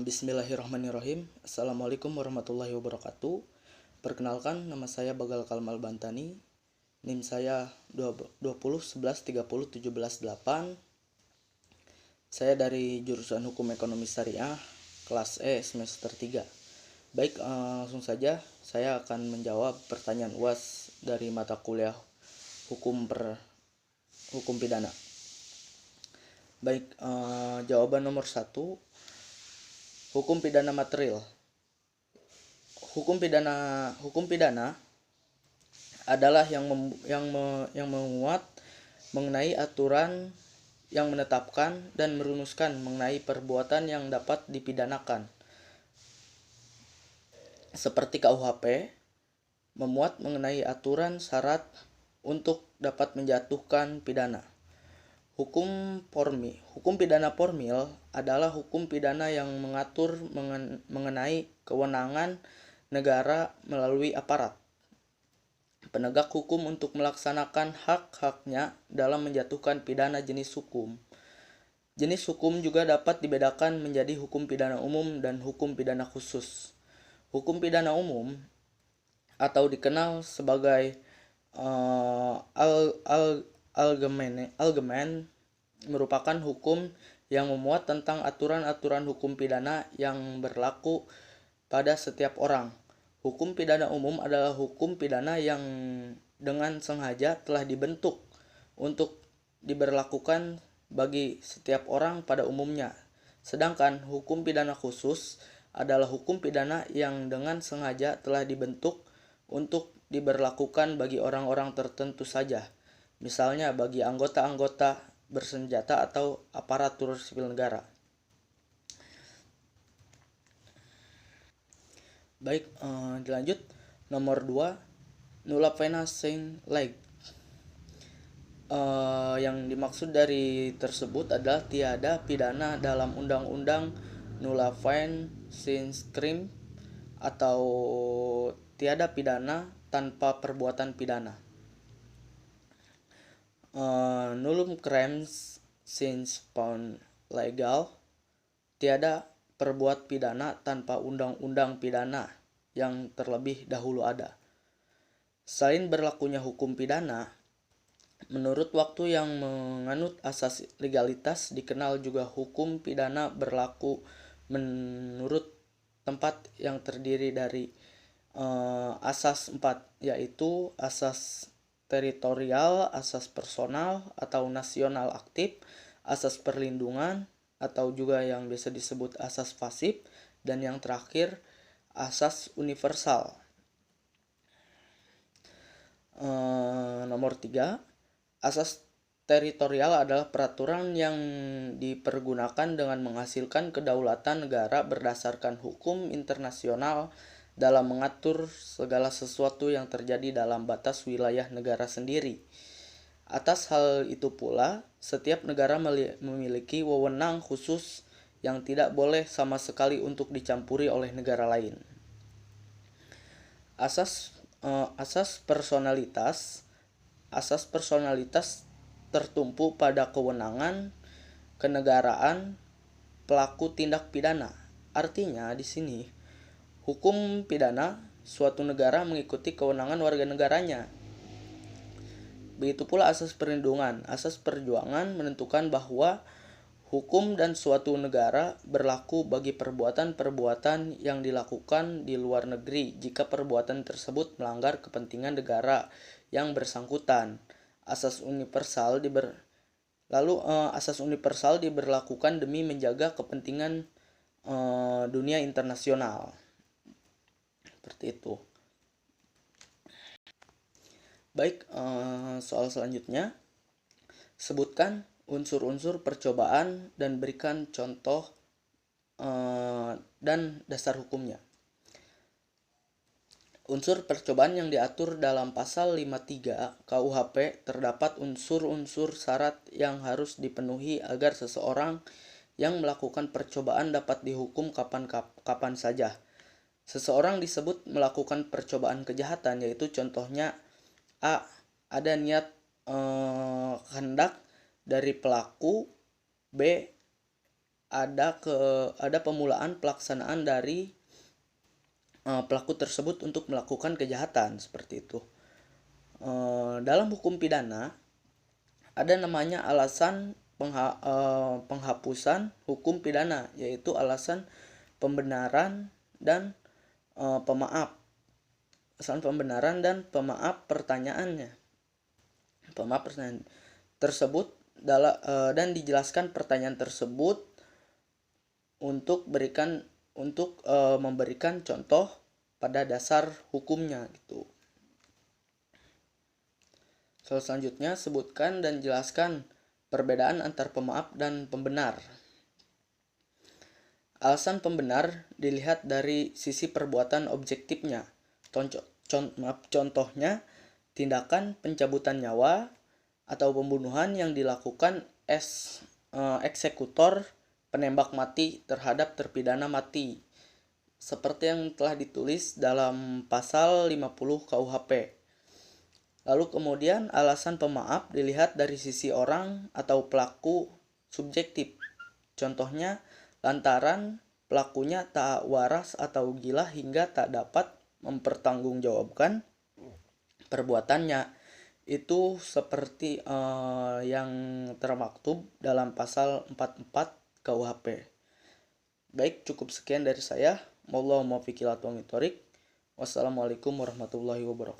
Bismillahirrahmanirrahim. Assalamualaikum warahmatullahi wabarakatuh. Perkenalkan, nama saya Bagal Kalmal Bantani. NIM saya 20 11 30 17 8. Saya dari jurusan Hukum Ekonomi Syariah kelas E semester 3. Baik, langsung saja saya akan menjawab pertanyaan UAS dari mata kuliah Hukum Pidana. Baik, jawaban nomor 1. Hukum pidana material. Hukum pidana adalah yang memuat mengenai aturan yang menetapkan dan merumuskan mengenai perbuatan yang dapat dipidanakan. Seperti KUHP memuat mengenai aturan syarat untuk dapat menjatuhkan pidana. Hukum pidana formil adalah hukum pidana yang mengatur mengenai kewenangan negara melalui aparat penegak hukum untuk melaksanakan hak-haknya dalam menjatuhkan pidana jenis hukum. Jenis hukum juga dapat dibedakan menjadi hukum pidana umum dan hukum pidana khusus. Hukum pidana umum atau dikenal sebagai algemen merupakan hukum yang memuat tentang aturan-aturan hukum pidana yang berlaku pada setiap orang. Hukum pidana umum adalah hukum pidana yang dengan sengaja telah dibentuk untuk diberlakukan bagi setiap orang pada umumnya. Sedangkan hukum pidana khusus adalah hukum pidana yang dengan sengaja telah dibentuk untuk diberlakukan bagi orang-orang tertentu saja. Misalnya bagi anggota-anggota bersenjata atau aparatur sipil negara. Baik, dilanjut. Nomor 2, nulla pena sine lege. Yang dimaksud dari tersebut adalah tiada pidana dalam undang-undang nulla pena sine crime atau tiada pidana tanpa perbuatan pidana. Nullum crimes sine pound legal, tiada perbuat pidana tanpa undang-undang pidana yang terlebih dahulu ada. Selain berlakunya hukum pidana, menurut waktu yang menganut asas legalitas dikenal juga hukum pidana berlaku menurut tempat yang terdiri dari asas 4, yaitu asas teritorial, asas personal atau nasional aktif, asas perlindungan atau juga yang biasa disebut asas pasif, dan yang terakhir asas universal. Nomor 3, asas teritorial adalah peraturan yang dipergunakan dengan menghasilkan kedaulatan negara berdasarkan hukum internasional dalam mengatur segala sesuatu yang terjadi dalam batas wilayah negara sendiri. Atas hal itu pula, setiap negara memiliki wewenang khusus yang tidak boleh sama sekali untuk dicampuri oleh negara lain. Asas personalitas. Asas personalitas tertumpu pada kewenangan kenegaraan pelaku tindak pidana. Artinya di sini hukum pidana suatu negara mengikuti kewenangan warga negaranya. Begitu pula asas perlindungan. Asas perjuangan menentukan bahwa hukum dan suatu negara berlaku bagi perbuatan-perbuatan yang dilakukan di luar negeri jika perbuatan tersebut melanggar kepentingan negara yang bersangkutan. Asas universal diberlakukan demi menjaga kepentingan dunia internasional. Seperti itu. Baik, soal selanjutnya. Sebutkan unsur-unsur percobaan dan berikan contoh dan dasar hukumnya. Unsur percobaan yang diatur dalam pasal 53 KUHP terdapat unsur-unsur syarat yang harus dipenuhi agar seseorang yang melakukan percobaan dapat dihukum kapan saja. Seseorang disebut melakukan percobaan kejahatan, yaitu contohnya A. Ada niat hendak dari pelaku. B. ada pemulaan pelaksanaan dari pelaku tersebut untuk melakukan kejahatan seperti itu. Dalam hukum pidana ada namanya alasan penghapusan hukum pidana, yaitu alasan pembenaran dan pemaaf. Alasan pembenaran dan pemaaf pertanyaannya. Pemaaf pertanyaan tersebut dan dijelaskan pertanyaan tersebut untuk memberikan contoh pada dasar hukumnya gitu. Selanjutnya, sebutkan dan jelaskan perbedaan antar pemaaf dan pembenar. Alasan pembenar dilihat dari sisi perbuatan objektifnya. Contohnya, tindakan pencabutan nyawa atau pembunuhan yang dilakukan eksekutor penembak mati terhadap terpidana mati, seperti yang telah ditulis dalam pasal 50 KUHP. Lalu kemudian alasan pemaaf dilihat dari sisi orang atau pelaku subjektif. Contohnya, lantaran pelakunya tak waras atau gila hingga tak dapat mempertanggungjawabkan perbuatannya. Itu seperti yang termaktub dalam pasal 44 KUHP. Baik, cukup sekian dari saya. Wassalamualaikum warahmatullahi wabarakatuh.